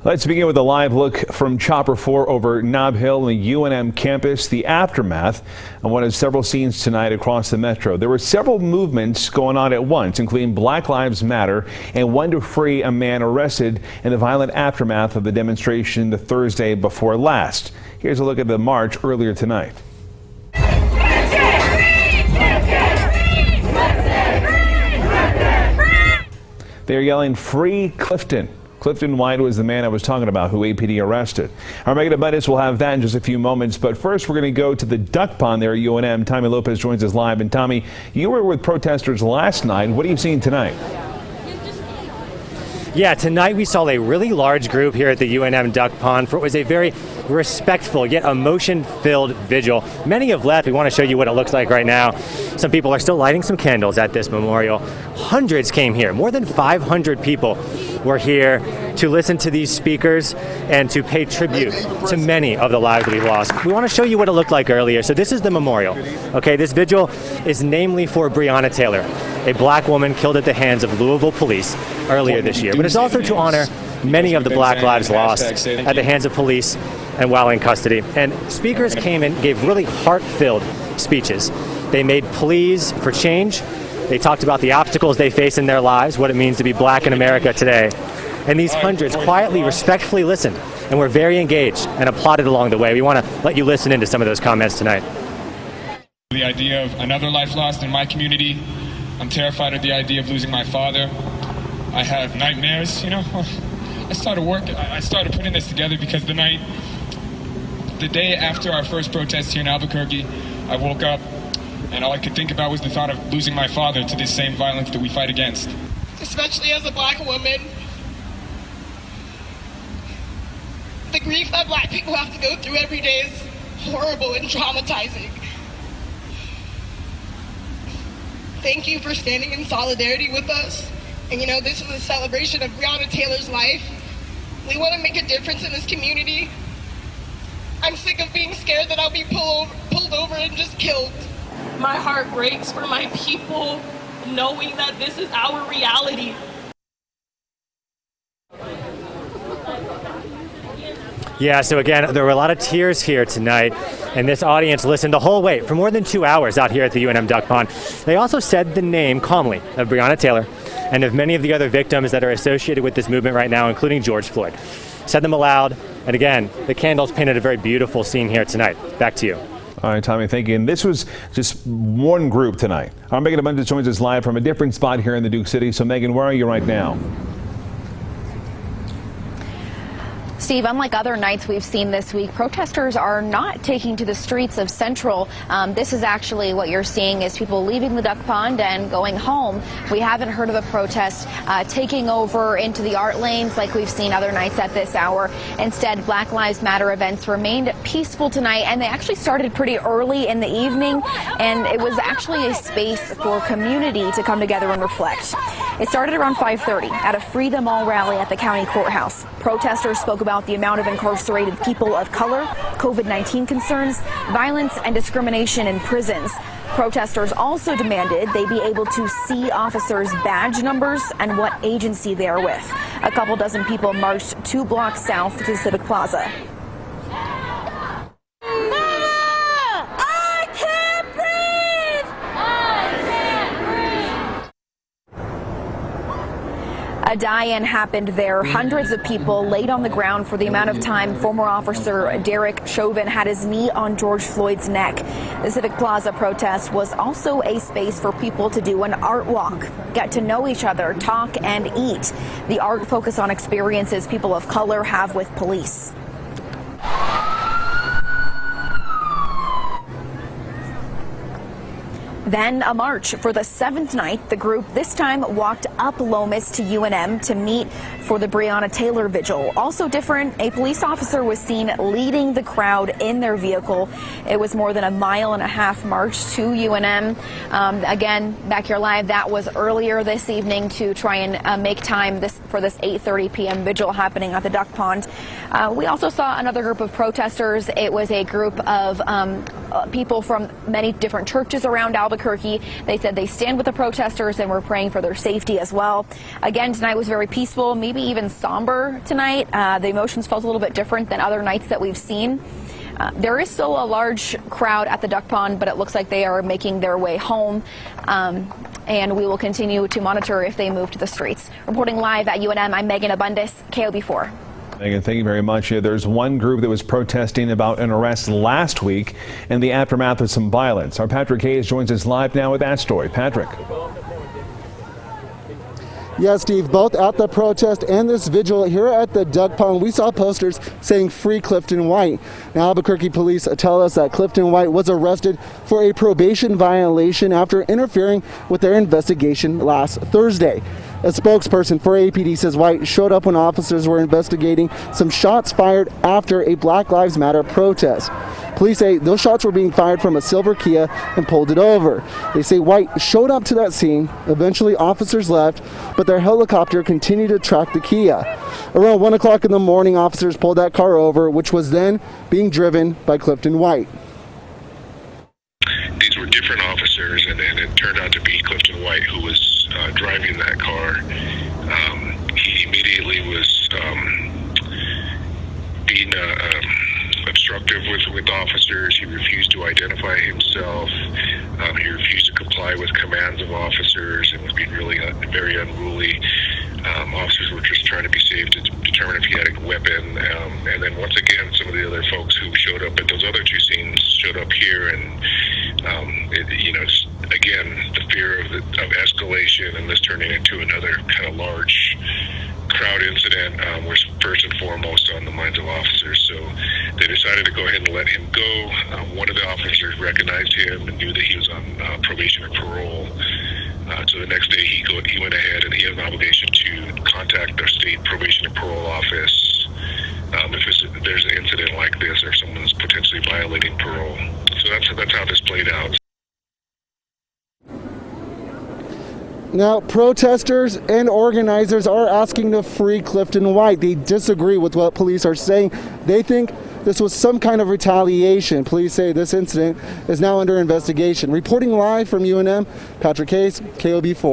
Let's begin with a live look from Chopper 4 over Nob Hill on the UNM campus, the aftermath on one of several scenes tonight across the metro. There were several movements going on at once, including Black Lives Matter and one to free a man arrested in the violent aftermath of the demonstration the Thursday before last. Here's a look at the march earlier tonight. They're yelling, "Free Clifton." Clifton White was the man I was talking about who APD arrested. Our Megan Abundance will have that in just a few moments. But first, we're going to go to the duck pond there at UNM. Tommy Lopez joins us live. And Tommy, you were with protesters last night. What are you seeing tonight? Yeah, tonight we saw a really large group here at the UNM Duck Pond. For it was a very respectful yet emotion-filled vigil. Many have left. We want to show you what it looks like right now. Some people are still lighting some candles at this memorial. Hundreds came here. More than 500 people were here to listen to these speakers and to pay tribute to many of the lives that we've lost. We want to show you what it looked like earlier. So this is the memorial. Okay, this vigil is namely for Breonna Taylor, a black woman killed at the hands of Louisville police earlier this year. But it's also to honor many of the black lives lost at the hands of police and while in custody. And speakers came and gave really heart-filled speeches. They made pleas for change. They talked about the obstacles they face in their lives, what it means to be black in America today. And these hundreds quietly, respectfully listened and were very engaged and applauded along the way. We want to let you listen into some of those comments tonight. The idea of another life lost in my community. I'm terrified of the idea of losing my father. I have nightmares, you know. I started putting this together because the day after our first protest here in Albuquerque, I woke up and all I could think about was the thought of losing my father to this same violence that we fight against. Especially as a black woman, the grief that black people have to go through every day is horrible and traumatizing. Thank you for standing in solidarity with us. And you know, this is a celebration of Breonna Taylor's life. We want to make a difference in this community. I'm sick of being scared that I'll be pulled over and just killed. My heart breaks for my people, knowing that this is our reality. Yeah, so again, there were a lot of tears here tonight, and this audience listened the whole way for more than 2 hours out here at the UNM Duck Pond. They also said the name calmly of Breonna Taylor and of many of the other victims that are associated with this movement right now, including George Floyd. Said them aloud, and again, the candles painted a very beautiful scene here tonight. Back to you. All right, Tommy, thank you. And this was just one group tonight. Our Megan Abundance joins us live from a different spot here in the Duke City. So, Megan, where are you right now? Steve, unlike other nights we've seen this week, protesters are not taking to the streets of Central. This is actually what you're seeing is people leaving the duck pond and going home. We haven't heard of a protest taking over into the art lanes like we've seen other nights at this hour. Instead, Black Lives Matter events remained peaceful tonight, and they actually started pretty early in the evening, and it was actually a space for community to come together and reflect. It started around 5:30 at a Free Them All rally at the county courthouse. Protesters spoke about the amount of incarcerated people of color, COVID-19 concerns, violence and discrimination in prisons. Protesters also demanded they be able to see officers' badge numbers and what agency they are with. A couple dozen people marched 2 blocks south to Civic Plaza. A die-in happened there. Hundreds of people laid on the ground for the amount of time former officer Derek Chauvin had his knee on George Floyd's neck. The Civic Plaza protest was also a space for people to do an art walk, get to know each other, talk, and eat. The art focused on experiences people of color have with police. Then a march for the 7th night. The group this time walked up Lomas to UNM to meet for the Breonna Taylor vigil. Also different, a police officer was seen leading the crowd in their vehicle. It was more than a 1.5 mile march to UNM. Again, back here live, that was earlier this evening to try and make time for this 8:30 p.m. vigil happening at the duck pond. We also saw another group of protesters. It was a group of people from many different churches around Albuquerque. They said they stand with the protesters and were praying for their safety as well. Again, tonight was very peaceful, maybe even somber tonight. The emotions felt a little bit different than other nights that we've seen. There is still a large crowd at the duck pond, but it looks like they are making their way home. And we will continue to monitor if they move to the streets. Reporting live at UNM, I'm Megan Abundis, KOB4. Megan, thank you very much. There's one group that was protesting about an arrest last week in the aftermath of some violence. Our Patrick Hayes joins us live now with that story. Patrick. Yeah, Steve, both at the protest and this vigil here at the duck pond, we saw posters saying "Free Clifton White." Now, Albuquerque police tell us that Clifton White was arrested for a probation violation after interfering with their investigation last Thursday. A spokesperson for APD says White showed up when officers were investigating some shots fired after a Black Lives Matter protest. Police say those shots were being fired from a silver Kia and pulled it over. They say White showed up to that scene. Eventually, officers left, but their helicopter continued to track the Kia. Around 1 o'clock in the morning, officers pulled that car over, which was then being driven by Clifton White. These were different officers, and it turned out to be Clifton White who was driving that car. He immediately was being obstructive with officers. He refused to identify himself. He refused to comply with commands of officers and was being really very unruly. Officers were just trying to be safe to determine if he had a weapon. And then once again, some of the other folks who showed up at those other two scenes showed up here, and again, the fear of escalation and this turning into another kind of large crowd incident was first and foremost on the minds of officers. So they decided to go ahead and let him go. One of the officers recognized him and knew that he was on probation or parole. So the next day he went ahead, and he has an obligation to contact their state probation and parole office if there's an incident like this or someone's potentially violating parole. So that's how this played out. Now, protesters and organizers are asking to free Clifton White. They disagree with what police are saying. They think this was some kind of retaliation. Police say this incident is now under investigation. Reporting live from UNM, Patrick Hayes, KOB4.